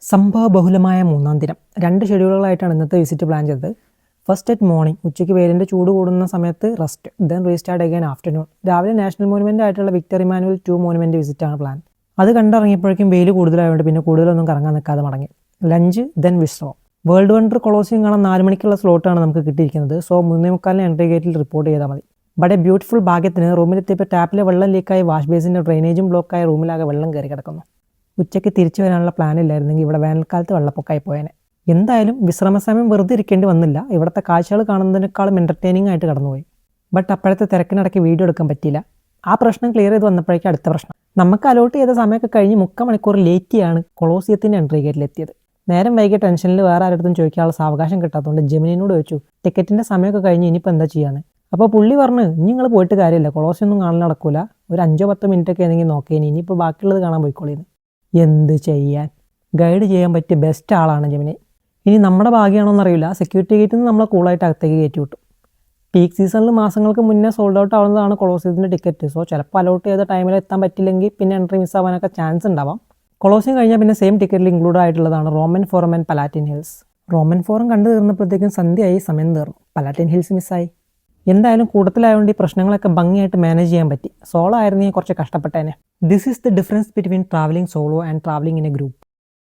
സംഭവബഹുലമായ മൂന്നാം ദിനം 2 ഷെഡ്യൂളുകളായിട്ടാണ് ഇന്നത്തെ വിസിറ്റ് പ്ലാൻ ചെയ്തത്. ഫസ്റ്റ് അറ്റ് മോർണിംഗ്, ഉച്ചയ്ക്ക് വെയിലിൻ്റെ ചൂട് കൂടുന്ന സമയത്ത് rest, then restart again afternoon. രാവിലെ നാഷണൽ മോണുമെൻ്റ് ആയിട്ടുള്ള വിക്ടർ ഇമാനുവൽ 2 മോണുമെൻ്റ് വിസിറ്റാണ് പ്ലാൻ. അത് കണ്ടിറങ്ങിയപ്പോഴേക്കും വെയിൽ കൂടുതലായതുകൊണ്ട് പിന്നെ കൂടുതലൊന്നും കറങ്ങാൻ നിൽക്കാതെ മടങ്ങി. ലഞ്ച്, ദെൻ വിശ്രമം. വേൾഡ് വണ്ടർ കൊളോസിയം കാണാൻ 4 മണിക്കുള്ള സ്ലോട്ടാണ് നമുക്ക് കിട്ടിയിരിക്കുന്നത്. സോ 3:45 എൻട്രി ഗേറ്റിൽ റിപ്പോർട്ട് ചെയ്താൽ മതി. ബട്ട് എ ബ്യൂട്ടിഫുൾ ഭാഗ്യത്തിന് റൂമിലെത്തിയപ്പോൾ ടാപ്പിലെ വെള്ളം ലീക്കായി വാഷ് ബേസിൻ്റെ ഡ്രെയിനേജും ബ്ലോക്കായ റൂമിലാകെ വെള്ളം കയറി കിടക്കുന്നു. ഉച്ചയ്ക്ക് തിരിച്ചു വരാനുള്ള പ്ലാൻ ഇല്ലായിരുന്നെങ്കിൽ ഇവിടെ വേനൽക്കാലത്ത് വെള്ളപ്പൊക്കമായി പോയേനെ. എന്തായാലും വിശ്രമസമയം വെറുതെ ഇരിക്കേണ്ടി വന്നില്ല. ഇവിടുത്തെ കാഴ്ചകൾ കാണുന്നതിനേക്കാളും എൻ്റർടൈനിങ് ആയിട്ട് കടന്നുപോയി. ബട്ട് അപ്പോഴത്തെ തിരക്കിനിടയ്ക്ക് വീഡിയോ എടുക്കാൻ പറ്റിയില്ല. ആ പ്രശ്നം ക്ലിയർ ചെയ്ത് വന്നപ്പോഴേക്കും അടുത്ത പ്രശ്നം. നമുക്ക് അലോട്ട് ചെയ്ത സമയമൊക്കെ കഴിഞ്ഞ് 3/4 മണിക്കൂർ ലേറ്റിയാണ് കൊളോസിയത്തിൻ്റെ എൻട്രി ഗേറ്റിലെത്തിയത്. നേരം വൈകിയ ടെൻഷനിൽ വേറെ ആരുടെ ചോദിക്കാനുള്ള സാവകാശം കിട്ടാത്തതുകൊണ്ട് ജെമിനിനോട് ചോദിച്ചു, ടിക്കറ്റിൻ്റെ സമയമൊക്കെ കഴിഞ്ഞ് ഇനിയിപ്പോൾ എന്താ ചെയ്യാന്ന്. അപ്പോൾ പുള്ളി പറഞ്ഞു, ഇനി നിങ്ങൾ പോയിട്ട് കാര്യമില്ല, കൊളോസിയൊന്നും കാണാൻ നടക്കൂല, ഒരു 5-10 മിനിറ്റൊക്കെ ആണെങ്കിൽ നോക്കിയേനി, ഇനിയിപ്പോൾ ബാക്കിയുള്ളത് കാണാൻ പോയിക്കോളിന്ന്. എന്ത് ചെയ്യാൻ, ഗൈഡ് ചെയ്യാൻ പറ്റിയ ബെസ്റ്റ് ആളാണ് ജെമിനി. ഇനി നമ്മുടെ ഭാഗ്യമാണോന്നറിയില്ല, സെക്യൂരിറ്റി ഗേറ്റിൽ നിന്ന് നമ്മളെ കൂളായിട്ട് അകത്തേക്ക് കയറ്റി വിട്ടു. പീക്ക് സീസണിൽ മാസങ്ങൾക്ക് മുന്നേ സോൾഡ് ഔട്ട് ആവുന്നതാണ് കൊളോസിയത്തിൻ്റെ ടിക്കറ്റ്. സോ ചിലപ്പോൾ അലോട്ട് ചെയ്ത ടൈമിൽ എത്താൻ പറ്റില്ലെങ്കിൽ പിന്നെ എൻട്രി മിസ്സാവാനൊക്കെ ചാൻസ് ഉണ്ടാവാം. കൊളോസിയം കഴിഞ്ഞാൽ പിന്നെ സെയിം ടിക്കറ്റിൽ ഇൻക്ലൂഡ് ആയിട്ടുള്ളതാണ് Roman Forum and Palatine Hills. Roman Forum കണ്ടു തീർന്നപ്പോഴത്തേക്കും സന്ധ്യയായി, സമയം തീർന്നു. പലാറ്റിൻ ഹിൽസ് മിസ്സായി. എന്തായാലും കൂട്ടത്തിലായതുകൊണ്ട് ഈ പ്രശ്നങ്ങളൊക്കെ ഭംഗിയായിട്ട് മാനേജ് ചെയ്യാൻ പറ്റി. സോളോ ആയിരുന്നെങ്കിൽ കുറച്ച് കഷ്ടപ്പെട്ടേനെ. This is the difference between travelling solo and travelling in a group.